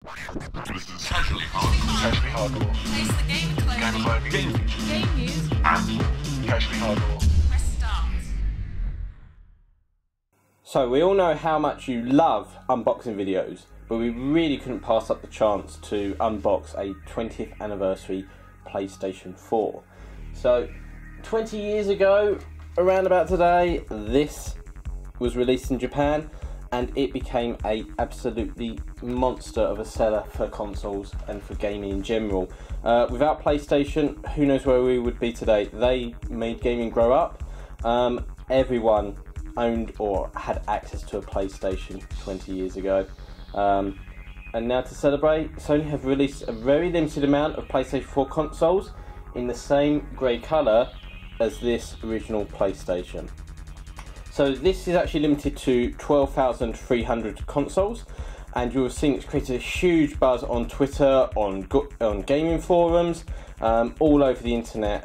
This is casually hardcore. Taste the game closing. Game news. And casually hardcore. Press start. So we all know how much you love unboxing videos, but we really couldn't pass up the chance to unbox a 20th anniversary PlayStation 4. So 20 years ago, around about today, this was released in Japan and it became a absolutely monster of a seller for consoles and for gaming in general. Without PlayStation, who knows where we would be today. They made gaming grow up. Everyone owned or had access to a PlayStation 20 years ago. And now to celebrate, Sony have released a very limited amount of PlayStation 4 consoles in the same grey colour as this original PlayStation. So this is actually limited to 12,300 consoles, and you'll have seen it's created a huge buzz on Twitter, on gaming forums, all over the internet.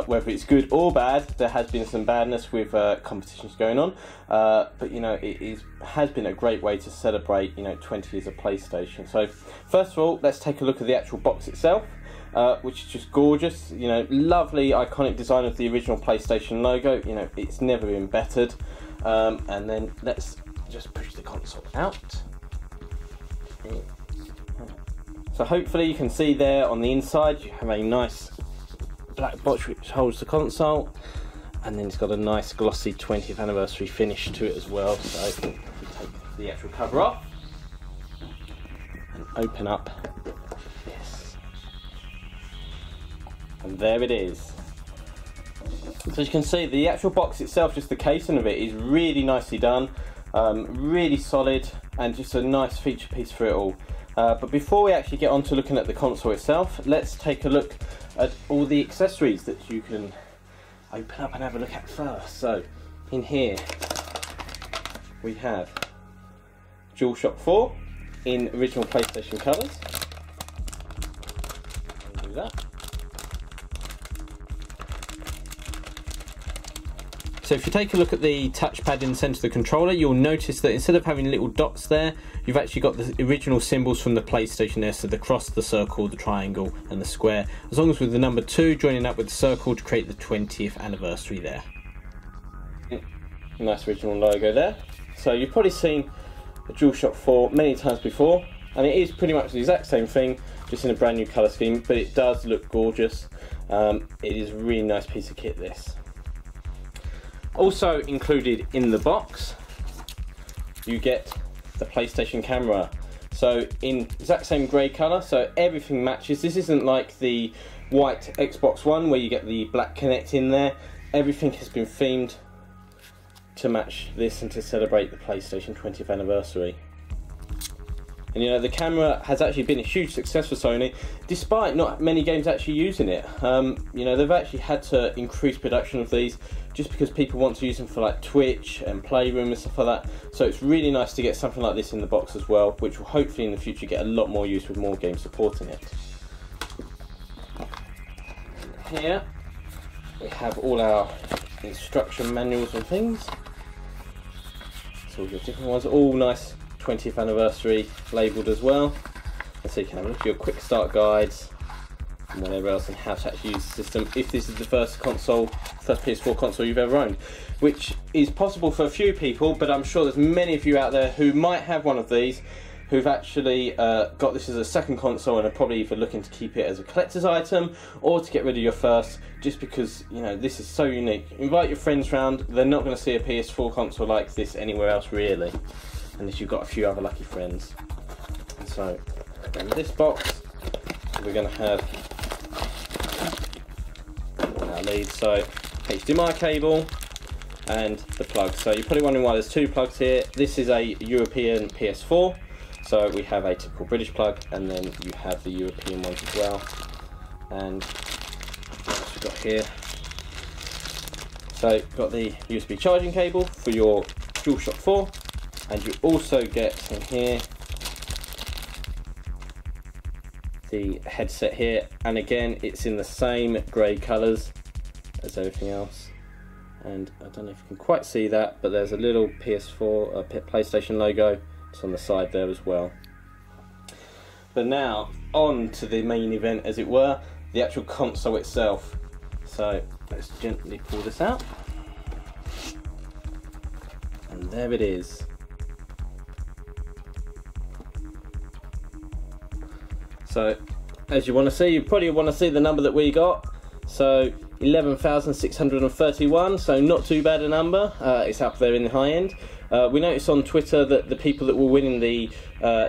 Whether it's good or bad, there has been some badness with competitions going on, but you know, it has been a great way to celebrate 20 years of PlayStation. So first of all, let's take a look at the actual box itself, which is just gorgeous. Lovely iconic design of the original PlayStation logo. It's never been bettered. And then let's just push the console out. So hopefully you can see there on the inside you have a nice black box which holds the console, and then it's got a nice glossy 20th anniversary finish to it as well. So if we take the actual cover off and open up this, and there it is. So as you can see, the actual box itself, just the casing of it, is really nicely done, really solid, and just a nice feature piece for it all. But before we actually get on to looking at the console itself, let's take a look at all the accessories that you can open up and have a look at first. So in here we have DualShock 4 in original PlayStation colours. Do that. So if you take a look at the touchpad in the centre of the controller, you'll notice that instead of having little dots there, you've actually got the original symbols from the PlayStation there, so the cross, the circle, the triangle and the square, as long as with the number 2 joining up with the circle to create the 20th anniversary there. Nice original logo there. So you've probably seen the DualShock 4 many times before, and it is pretty much the exact same thing, just in a brand new colour scheme, but it does look gorgeous. It is a really nice piece of kit, this. Also included in the box, you get the PlayStation camera. So in exact same grey colour, so everything matches. This isn't like the white Xbox One where you get the black Kinect in there. Everything has been themed to match this and to celebrate the PlayStation 20th anniversary. And the camera has actually been a huge success for Sony, despite not many games actually using it. They've actually had to increase production of these just because people want to use them for like Twitch and Playroom and stuff like that. So it's really nice to get something like this in the box as well, which will hopefully in the future get a lot more use with more games supporting it. Here we have all our instruction manuals and things. So all the different ones, all nice 20th anniversary labelled as well, and so you can have a look at your quick start guides and whatever else, and how to actually use the system if this is the first PS4 console you've ever owned, which is possible for a few people, but I'm sure there's many of you out there who might have one of these who've actually got this as a second console and are probably either looking to keep it as a collector's item or to get rid of your first, just because this is so unique. Invite your friends round, they're not going to see a PS4 console like this anywhere else really, unless you've got a few other lucky friends. So in this box we're going to have all our leads, so HDMI cable and the plug. So you're probably wondering why there's two plugs here. This is a European PS4, so we have a typical British plug, and then you have the European ones as well. And what else we've got here? So you've got the USB charging cable for your DualShock 4, and you also get in here the headset here, and again it's in the same grey colours as everything else, and I don't know if you can quite see that, but there's a little PS4 PlayStation logo just on the side there as well. But now, on to the main event, as it were, the actual console itself. So let's gently pull this out. And there it is. So, as you want to see, you probably want to see the number that we got. So 11,631, so not too bad a number. It's up there in the high end. We noticed on Twitter that the people that were winning the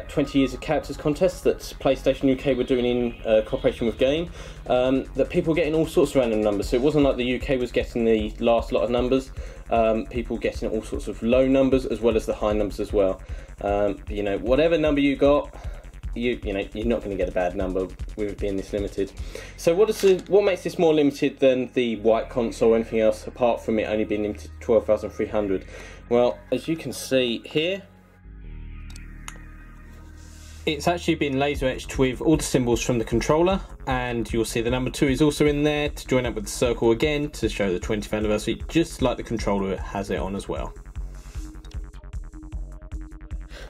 20 Years of Characters contest that PlayStation UK were doing in cooperation with Game, that people were getting all sorts of random numbers. So it wasn't like the UK was getting the last lot of numbers. People getting all sorts of low numbers as well as the high numbers as well. You know, whatever number you got, you know, you're not going to get a bad number with it being this limited. So what makes this more limited than the white console or anything else, apart from it only being limited to 12,300? Well, as you can see here, it's actually been laser etched with all the symbols from the controller, and you'll see the number 2 is also in there to join up with the circle again to show the 20th anniversary, just like the controller has it on as well.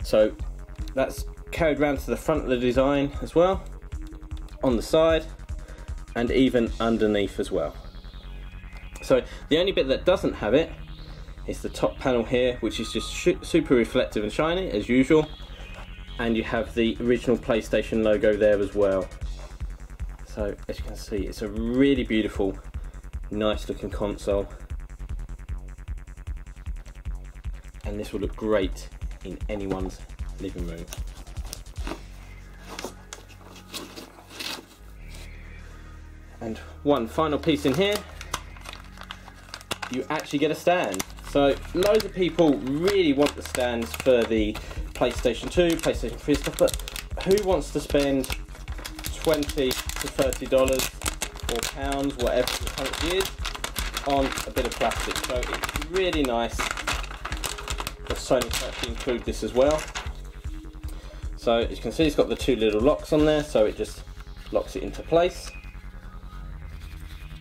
So that's carried round to the front of the design as well, on the side, and even underneath as well. So the only bit that doesn't have it is the top panel here, which is just super reflective and shiny as usual, and you have the original PlayStation logo there as well. So as you can see, it's a really beautiful, nice looking console, and this will look great in anyone's living room. And one final piece in here, you actually get a stand. So loads of people really want the stands for the PlayStation 2, PlayStation 3 stuff, but who wants to spend $20 to $30 or pounds, whatever the currency is, on a bit of plastic? So it's really nice for Sony to actually include this as well. So as you can see, it's got the 2 little locks on there, so it just locks it into place.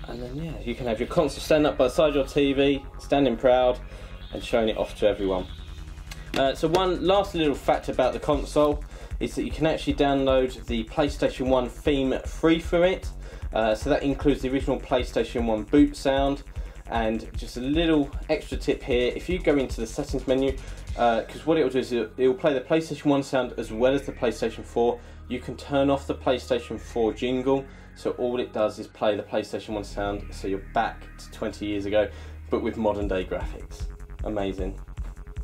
And then yeah, you can have your console stand up by the side of your TV, standing proud and showing it off to everyone. So one last little fact about the console is that you can actually download the PlayStation 1 theme free for it. So that includes the original PlayStation 1 boot sound, and just a little extra tip here, if you go into the settings menu, because what it will do is it will play the PlayStation 1 sound as well as the PlayStation 4. You can turn off the PlayStation 4 jingle, so all it does is play the PlayStation 1 sound, so you're back to 20 years ago, but with modern day graphics. Amazing.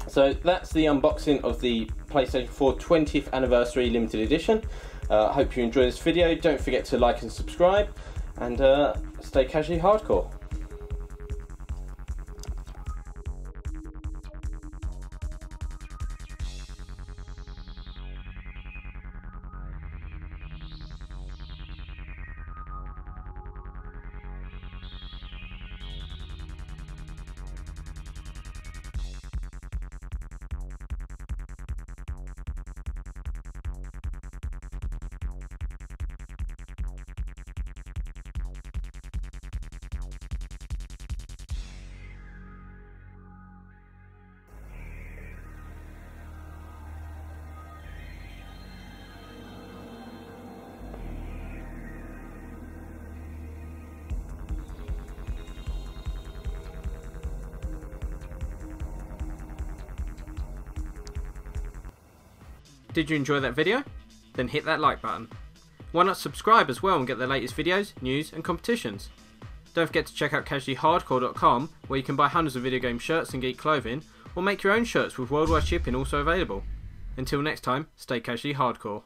So that's the unboxing of the PlayStation 4 20th Anniversary Limited Edition. I hope you enjoyed this video. Don't forget to like and subscribe, and stay casually hardcore. Did you enjoy that video? Then hit that like button. Why not subscribe as well and get the latest videos, news and competitions? Don't forget to check out casuallyhardcore.com, where you can buy hundreds of video game shirts and geek clothing, or make your own shirts with worldwide shipping also available. Until next time, stay casually hardcore.